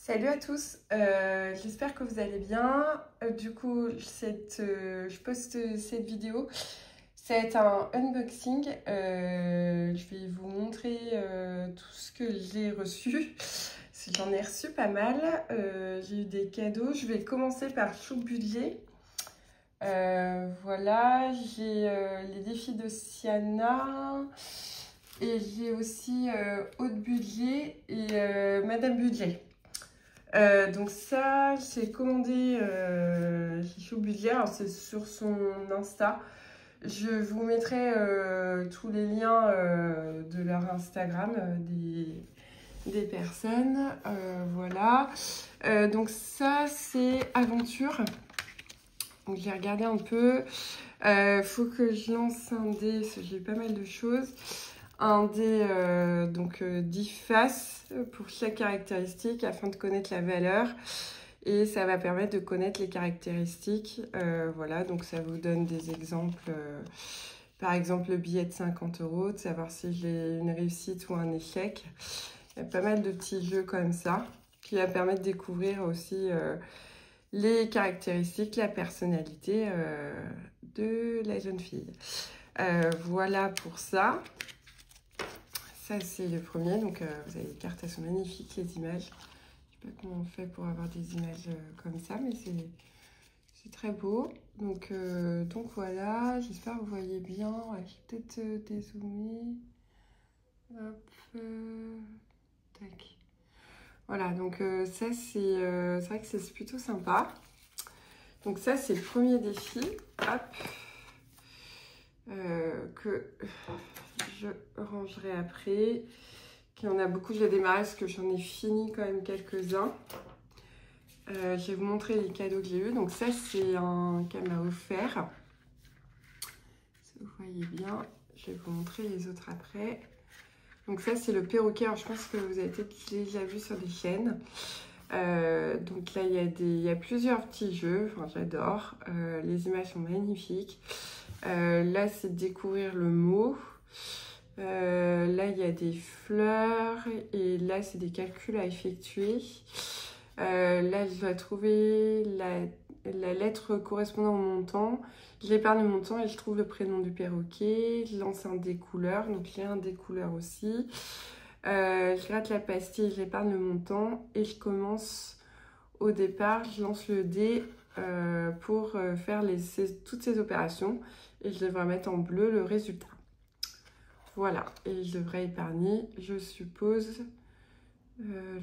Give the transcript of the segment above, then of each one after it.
Salut à tous, j'espère que vous allez bien. Du coup, je poste cette vidéo. Ça va être un unboxing. Je vais vous montrer tout ce que j'ai reçu. J'en ai reçu pas mal. J'ai eu des cadeaux. Je vais commencer par Chou Budget. Voilà, j'ai les défis de Siana. Et j'ai aussi Haute Budget et Madame Budget. Donc ça, j'ai commandé chez Chou Budget, alors c'est sur son Insta. Je vous mettrai tous les liens de leur Instagram des personnes. Voilà. Donc ça, c'est Aventure. Donc j'ai regardé un peu. Faut que je lance un dé, parce que j'ai eu pas mal de choses. Un dé 10 faces pour chaque caractéristique afin de connaître la valeur et ça va permettre de connaître les caractéristiques. Voilà, donc ça vous donne des exemples, par exemple le billet de 50 €, de savoir si j'ai une réussite ou un échec. Il y a pas mal de petits jeux comme ça qui va permettre de découvrir aussi les caractéristiques, la personnalité de la jeune fille. Voilà pour ça. Ça, c'est le premier. Donc, vous avez les cartes, elles sont magnifiques, les images. Je ne sais pas comment on fait pour avoir des images comme ça, mais c'est très beau. Donc voilà, j'espère que vous voyez bien. Ouais, je vais peut-être dézoomer. Hop, tac. Voilà, donc ça, c'est vrai que c'est plutôt sympa. Donc ça, c'est le premier défi. Hop. Que je rangerai après. Il y en a beaucoup, je vais démarrer parce que j'en ai fini quand même quelques-uns. Je vais vous montrer les cadeaux que j'ai eu. Donc ça, c'est un qu'elle m'a offert. Si vous voyez bien, je vais vous montrer les autres après. Donc ça, c'est le perroquet. Alors, je pense que vous avez peut-être déjà vu sur des chaînes. Donc là, il y a plusieurs petits jeux. Enfin, j'adore. Les images sont magnifiques. Là, c'est de découvrir le mot. Là, il y a des fleurs et là, c'est des calculs à effectuer. Là, je dois trouver la lettre correspondant au montant. J'épargne le montant et je trouve le prénom du perroquet. Je lance un dé couleur, donc j'ai un dé couleur aussi. Je gratte la pastille, j'épargne le montant et je commence au départ. Je lance le dé pour faire toutes ces opérations et je devrais mettre en bleu le résultat. Voilà, et je devrais épargner, je suppose.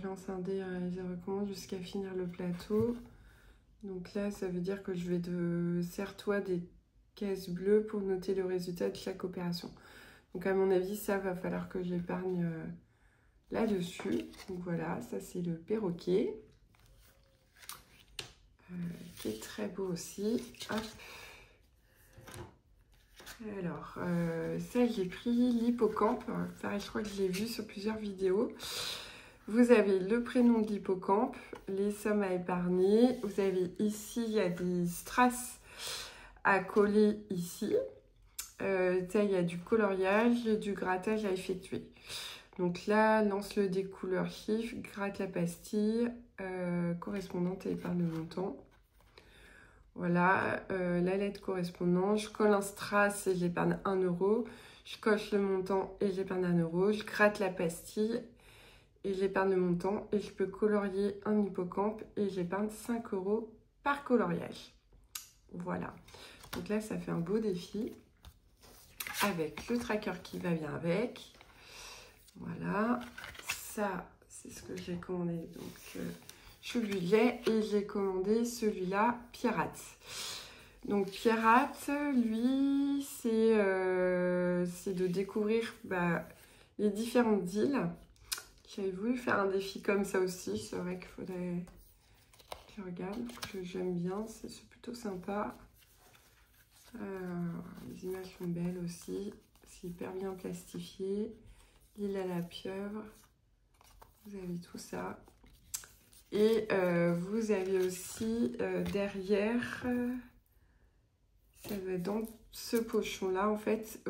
Lance un dé, je recommence jusqu'à finir le plateau. Donc là, ça veut dire que je vais serre-toi des caisses bleues pour noter le résultat de chaque opération. Donc à mon avis, ça va falloir que j'épargne là-dessus. Donc voilà, ça c'est le perroquet. Qui est très beau aussi. Hop. Alors, ça j'ai pris l'hippocampe. Pareil, je crois que je l'ai vu sur plusieurs vidéos. Vous avez le prénom de l'hippocampe, les sommes à épargner. Vous avez ici, il y a des strass à coller ici. Ça, il y a du coloriage et du grattage à effectuer. Donc là, lance le dé couleur chiffre, gratte la pastille correspondante et épargne le montant. Voilà, la lettre correspondante, je colle un strass et j'épargne 1 €. Je coche le montant et j'épargne 1 €. Je gratte la pastille et j'épargne le montant. Et je peux colorier un hippocampe et j'épargne 5 € par coloriage. Voilà, donc là ça fait un beau défi avec le tracker qui va bien avec. Voilà, ça c'est ce que j'ai commandé. Donc Chou Budget et j'ai commandé celui-là, Pirate. Donc Pirate, lui, c'est de découvrir les différentes îles. J'avais voulu faire un défi comme ça aussi. C'est vrai qu'il faudrait que je regarde, que j'aime bien. C'est plutôt sympa. Les images sont belles aussi. C'est hyper bien plastifié. L'île à la pieuvre. Vous avez tout ça. Et vous avez aussi derrière, ça va être dans ce pochon-là, en fait,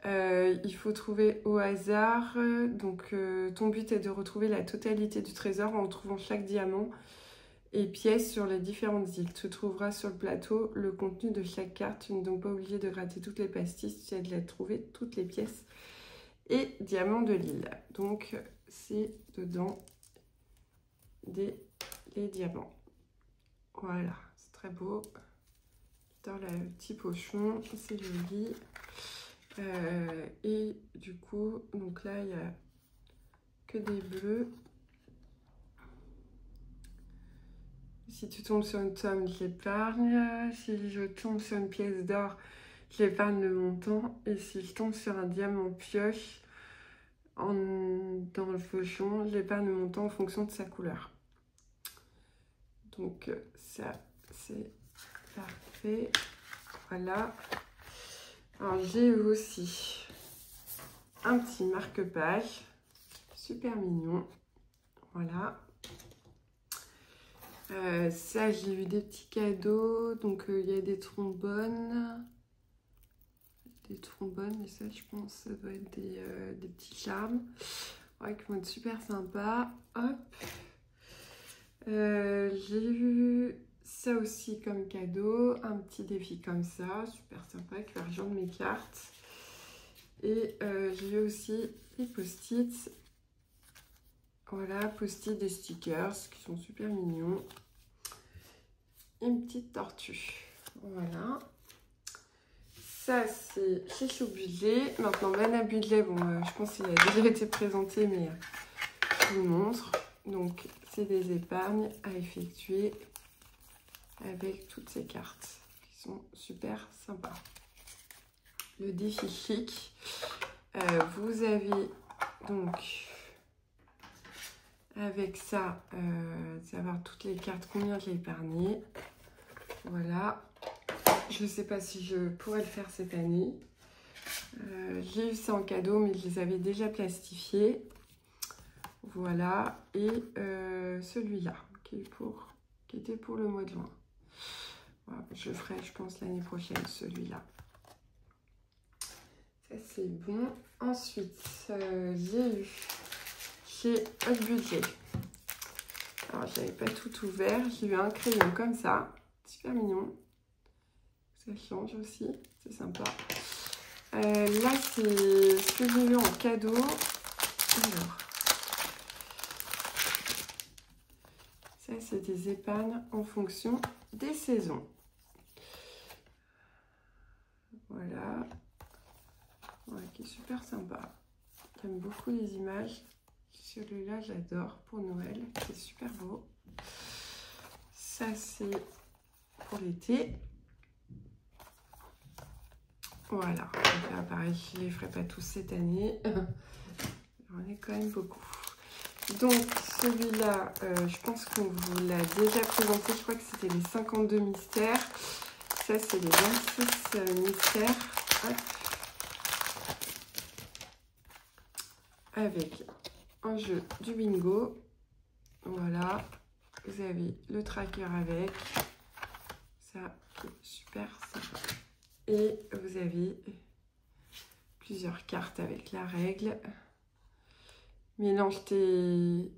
Il faut trouver au hasard. Donc, ton but est de retrouver la totalité du trésor en trouvant chaque diamant et pièces sur les différentes îles. Tu trouveras sur le plateau le contenu de chaque carte. Tu n'es donc pas obligé de gratter toutes les pastilles. Tu as de trouver toutes les pièces et diamants de l'île. Donc, c'est dedans les diamants. Voilà, c'est très beau. Dans le petit pochon, c'est joli. Et du coup, donc là, il n'y a que des bleus. Si tu tombes sur une somme, je l'épargne. Si je tombe sur une pièce d'or, je l'épargne le montant. Et si je tombe sur un diamant pioche dans le pochon, je l'épargne le montant en fonction de sa couleur. Donc ça, c'est parfait. Voilà. Alors j'ai aussi un petit marque-page. Super mignon. Voilà. Ça, j'ai eu des petits cadeaux. Donc, il y a des trombones. Et ça, je pense, ça doit être des petits charmes. Ouais, qui vont être super sympas. Hop. J'ai eu ça aussi comme cadeau. Un petit défi comme ça. Super sympa, qui va rejoindre mes cartes. Et j'ai eu aussi les post-it. Voilà, post-it des stickers qui sont super mignons. Une petite tortue. Voilà. Ça, c'est chez Chou Budget. Maintenant, Madame Budget, bon, je pense qu'il a déjà été présenté, mais je vous montre. Donc, c'est des épargnes à effectuer avec toutes ces cartes qui sont super sympas. Le défi chic. Vous avez donc... Avec ça, savoir toutes les cartes, combien j'ai épargné. Voilà. Je ne sais pas si je pourrais le faire cette année. J'ai eu ça en cadeau, mais je les avais déjà plastifiés. Voilà. Et celui-là, qui était pour le mois de juin. Voilà, je ferai, je pense, l'année prochaine, celui-là. Ça, c'est bon. Ensuite, j'ai eu... chez Hot Budget. Alors, j'avais pas tout ouvert. J'ai eu un crayon comme ça. Super mignon. Ça change aussi. C'est sympa. Là, c'est ce que j'ai eu en cadeau. Alors, ça, c'est des épargnes en fonction des saisons. Voilà. Ouais, qui est super sympa. J'aime beaucoup les images. Celui-là, j'adore pour Noël. C'est super beau. Ça, c'est pour l'été. Voilà. Donc là, pareil, je ne les ferai pas tous cette année. J'en ai quand même beaucoup. Donc, celui-là, je pense qu'on vous l'a déjà présenté. Je crois que c'était les 52 mystères. Ça, c'est les 26 mystères. Hop. Avec un jeu du bingo. Voilà, vous avez le tracker avec ça qui est super sympa et vous avez plusieurs cartes avec la règle. Mélange tes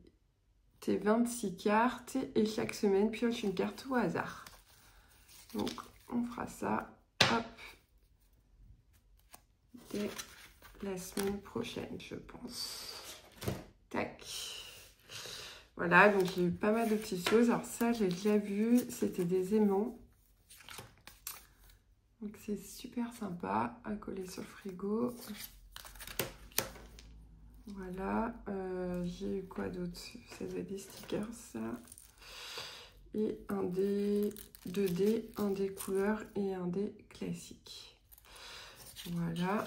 26 cartes et chaque semaine pioche une carte au hasard. Donc on fera ça, hop, dès la semaine prochaine, je pense. Tac. Voilà, donc j'ai eu pas mal de petites choses. Alors ça, j'ai déjà vu, c'était des aimants. Donc c'est super sympa à coller sur le frigo. Voilà, j'ai eu quoi d'autre? Ça doit être des stickers, ça. Et un dé, 2 dés, un dé couleur et un dé classique. Voilà.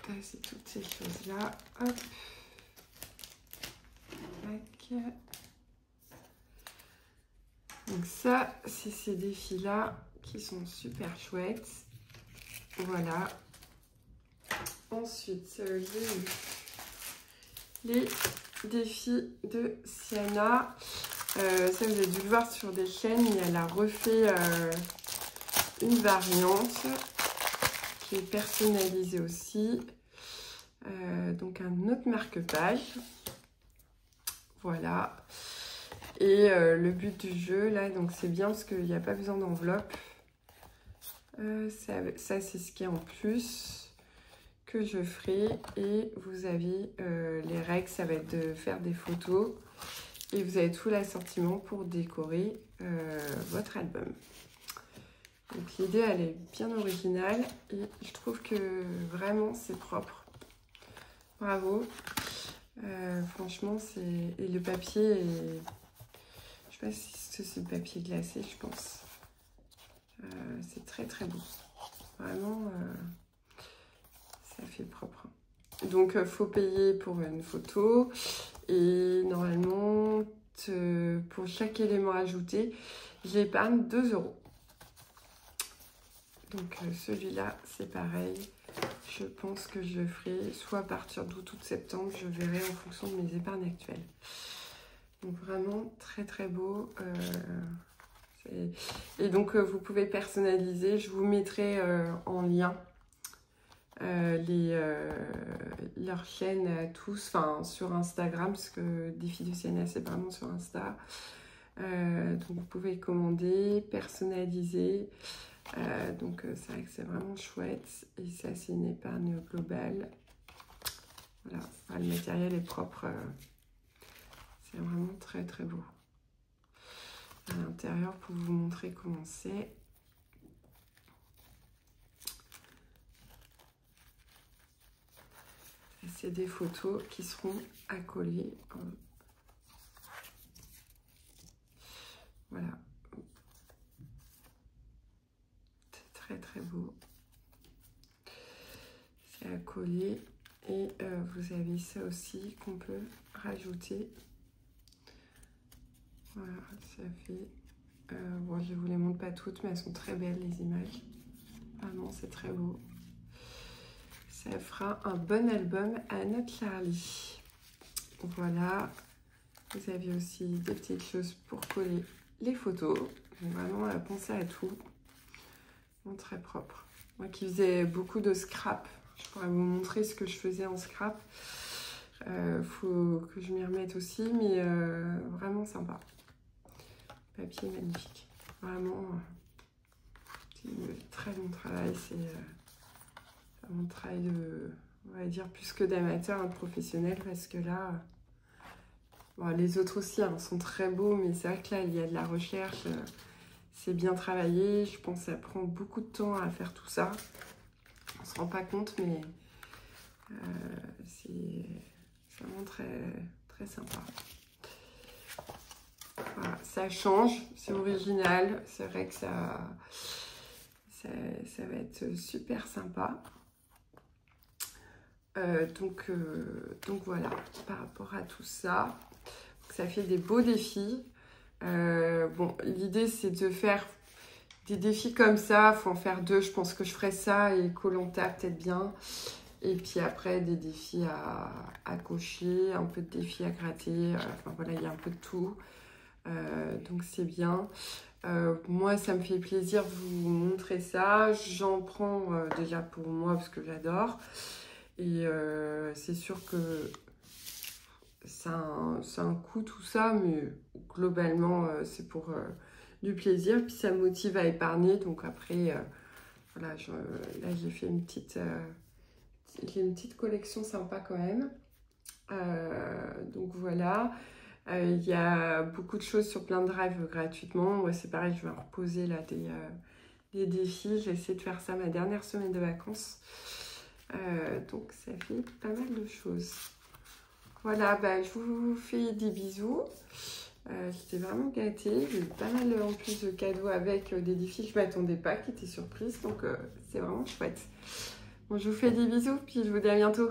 Ça, c'est toutes ces choses-là. Hop. Tac. Donc ça, c'est ces défis-là qui sont super chouettes. Voilà. Ensuite, j'ai eu les défis de Sienna. Ça, vous avez dû le voir sur des chaînes, mais elle a refait une variante j'ai personnalisé aussi. Donc un autre marque-page. Voilà. Et le but du jeu, là, donc c'est bien parce qu'il n'y a pas besoin d'enveloppe. Ça c'est ce qui est en plus que je ferai. Et vous avez les règles, ça va être de faire des photos. Et vous avez tout l'assortiment pour décorer votre album. Donc l'idée, elle est bien originale et je trouve que vraiment c'est propre. Bravo. Franchement, c'est... Et le papier est... Je sais pas si c'est le papier glacé, je pense. C'est très très beau. Vraiment, ça fait propre. Donc, faut payer pour une photo. Et normalement, pour chaque élément ajouté, j'épargne 2 €. Donc celui-là, c'est pareil. Je pense que je ferai soit à partir d'août ou de septembre, je verrai en fonction de mes épargnes actuelles. Donc vraiment très très beau. Et donc vous pouvez personnaliser. Je vous mettrai en lien leur chaîne à tous, enfin sur Instagram, parce que Défi de Sienna, c'est vraiment sur Insta. Donc vous pouvez commander, personnaliser. Donc c'est vrai que c'est vraiment chouette. Et ça, c'est une épargne globale. Voilà, le matériel est propre. C'est vraiment très très beau. À l'intérieur, pour vous montrer comment c'est. C'est des photos qui seront accolées. Voilà. C'est très très beau. C'est accolé. Et vous avez ça aussi qu'on peut rajouter. Voilà, ça fait... bon, je ne vous les montre pas toutes, mais elles sont très belles, les images. Vraiment, c'est très beau. Ça fera un bon album à notre Charlie. Voilà. Vous avez aussi des petites choses pour coller les photos. Donc vraiment, pensez à tout. Vraiment très propre. Moi qui faisais beaucoup de scrap, je pourrais vous montrer ce que je faisais en scrap. Faut que je m'y remette aussi, mais vraiment sympa. Papier magnifique. Vraiment, c'est très bon travail. C'est un travail de, on va dire, plus que d'amateur, de professionnel, parce que là, bon, les autres aussi hein, sont très beaux, mais c'est vrai que là, il y a de la recherche. C'est bien travaillé. Je pense que ça prend beaucoup de temps à faire tout ça. On ne se rend pas compte, mais c'est vraiment très, très sympa. Voilà, ça change, c'est original. C'est vrai que ça va être super sympa. Donc voilà, par rapport à tout ça, ça fait des beaux défis. Bon, l'idée c'est de faire des défis comme ça, il faut en faire 2, je pense que je ferai ça et Koh-Lanta peut-être bien. Et puis après des défis à cocher, un peu de défis à gratter, enfin voilà, il y a un peu de tout. Donc c'est bien. Moi ça me fait plaisir de vous montrer ça, j'en prends déjà pour moi parce que j'adore. Et c'est sûr que c'est un coût tout ça, mais globalement c'est pour du plaisir. Puis ça me motive à épargner. Donc après, voilà, là j'ai fait une petite collection sympa quand même. Donc voilà. Il y a beaucoup de choses sur plein de drives gratuitement. Moi c'est pareil, je vais reposer là des défis. J'ai essayé de faire ça ma dernière semaine de vacances. Donc ça fait pas mal de choses. Voilà, bah, je vous fais des bisous. J'étais vraiment gâtée. J'ai eu pas mal en plus de cadeaux avec des défis que je ne m'attendais pas, qui étaient surprises. Donc c'est vraiment chouette. Bon, je vous fais des bisous, puis je vous dis à bientôt.